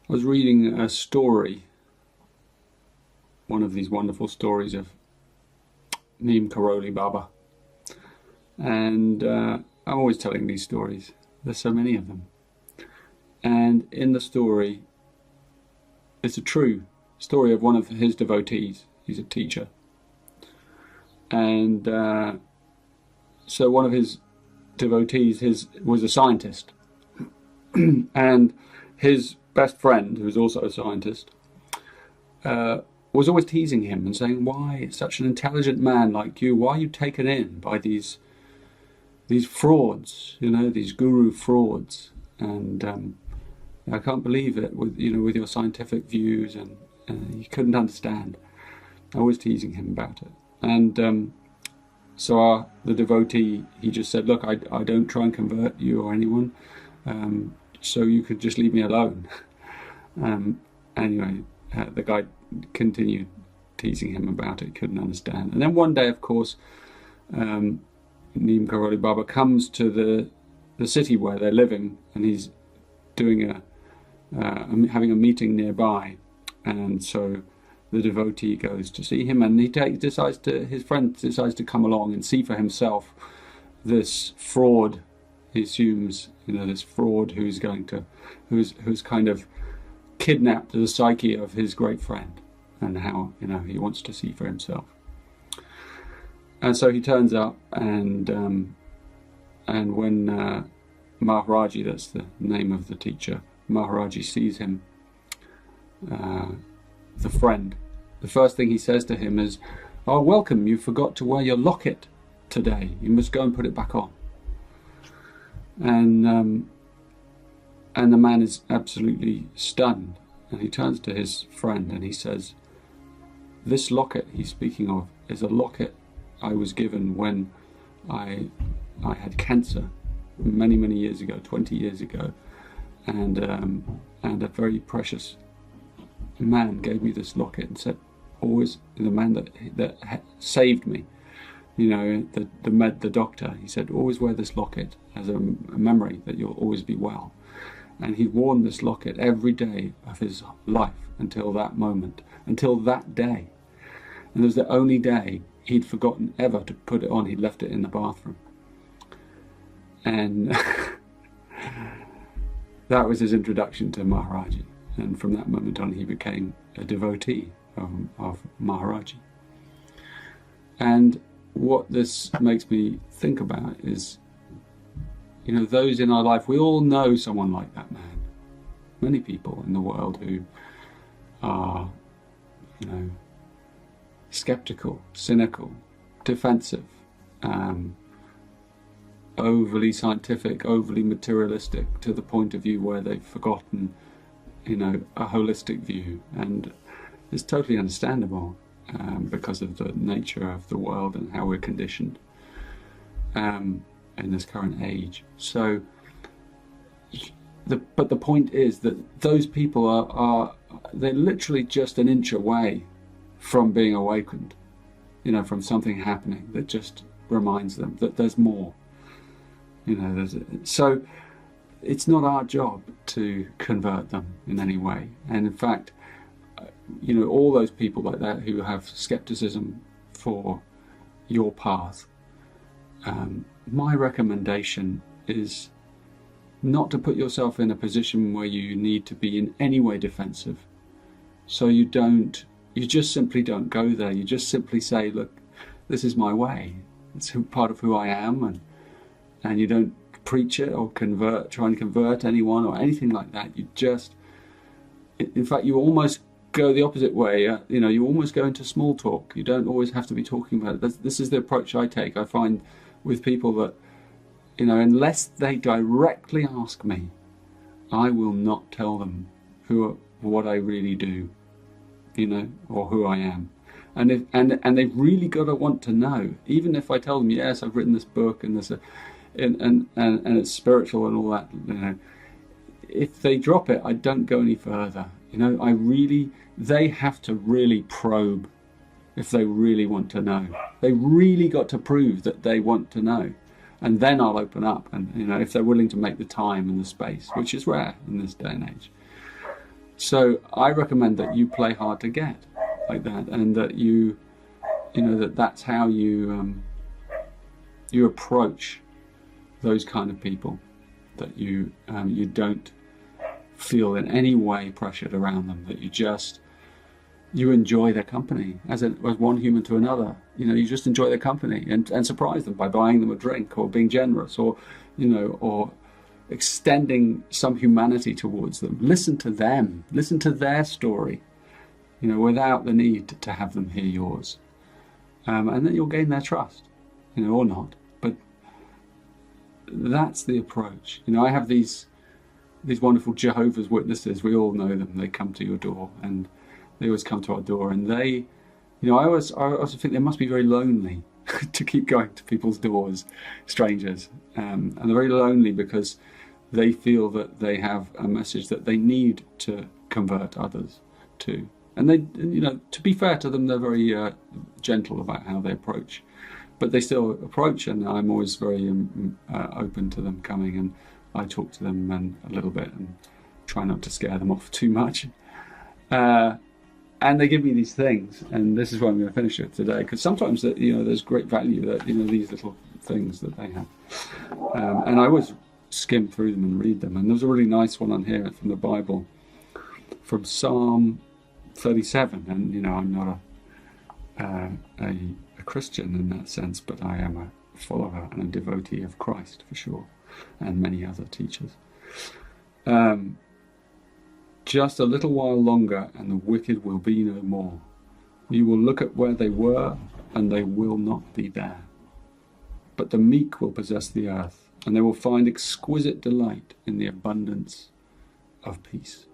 I was reading a story, one of these wonderful stories of Neem Karoli Baba, and I'm always telling these stories. There's so many of them, and in the story, it's a true story of one of his devotees. He's a teacher, and so one of his devotees was a scientist, and his best friend, who was also a scientist, was always teasing him and saying, "Why, such an intelligent man like you, why are you taken in by these frauds, these guru frauds? And I can't believe it with your scientific views." And he couldn't understand. I was teasing him about it. And so the devotee, he just said, "Look, I don't try and convert you or anyone, so you could just leave me alone." Anyway, the guy continued teasing him about it, couldn't understand. And then one day, of course, Neem Karoli Baba comes to the city where they're living, and he's doing having a meeting nearby. And so the devotee goes to see him, and his friend decides to come along and see for himself this fraud. He assumes, this fraud who's kind of kidnapped the psyche of his great friend, and how, he wants to see for himself. And so he turns up, and when Maharaji, that's the name of the teacher, Maharaji sees him, the friend, the first thing he says to him is, "Oh, welcome, you forgot to wear your locket today. You must go and put it back on." And the man is absolutely stunned, and he turns to his friend and he says, "This locket he's speaking of is a locket I was given when I had cancer many, many years ago, 20 years ago, and a very precious man gave me this locket and said, always, the man that saved me, the doctor, he said, always wear this locket as a memory that you'll always be well." And he'd worn this locket every day of his life until that moment, until that day. And it was the only day he'd forgotten ever to put it on. He'd left it in the bathroom. And that was his introduction to Maharaji. And from that moment on, he became a devotee of Maharaji. And what this makes me think about is, those in our life, we all know someone like that man. Many people in the world who are, skeptical, cynical, defensive, overly scientific, overly materialistic, to the point of view where they've forgotten, a holistic view. And it's totally understandable because of the nature of the world and how we're conditioned in this current age. So, but the point is that those people they're literally just an inch away from being awakened, from something happening that just reminds them that there's more. So it's not our job to convert them in any way. And in fact, all those people like that who have skepticism for your path, my recommendation is not to put yourself in a position where you need to be in any way defensive. So you just simply don't go there. You just simply say, "Look, this is my way. It's part of who I am," and you don't preach it or try and convert anyone or anything like that. You just, in fact, you almost go the opposite way. You almost go into small talk. You don't always have to be talking about it. This is the approach I take. I find with people that, unless they directly ask me, I will not tell them what I really do, or who I am. And they've really got to want to know. Even if I tell them, yes, I've written this book and this, and it's spiritual and all that, if they drop it, I don't go any further. They have to really probe if they really want to know. They really got to prove that they want to know. And then I'll open up, and if they're willing to make the time and the space, which is rare in this day and age. So I recommend that you play hard to get like that, and that you know, that's how you you approach those kind of people, that you you don't feel in any way pressured around them, that you enjoy their company as one human to another. You know, you just enjoy their company and surprise them by buying them a drink, or being generous, or, you know, or extending some humanity towards them. Listen to them, listen to their story, you know, without the need to have them hear yours. And then you'll gain their trust, you know, or not. But that's the approach. You know, I have these wonderful Jehovah's Witnesses. We all know them. They come to your door, and they always come to our door. And they, you know, I also think they must be very lonely to keep going to people's doors, strangers. And they're very lonely because they feel that they have a message that they need to convert others to. And they, you know, to be fair to them, they're very gentle about how they approach. But they still approach, and I'm always very open to them coming, and I talk to them a little bit and try not to scare them off too much. And they give me these things, and this is why I'm going to finish it today, because sometimes, you know, there's great value that, you know, these little things that they have. And I always skim through them and read them. And there's a really nice one on here from the Bible, from Psalm 37. And, you know, I'm not a Christian in that sense, but I am a follower and a devotee of Christ for sure, and many other teachers. Just a little while longer, and the wicked will be no more. You will look at where they were, and they will not be there. But the meek will possess the earth, and they will find exquisite delight in the abundance of peace.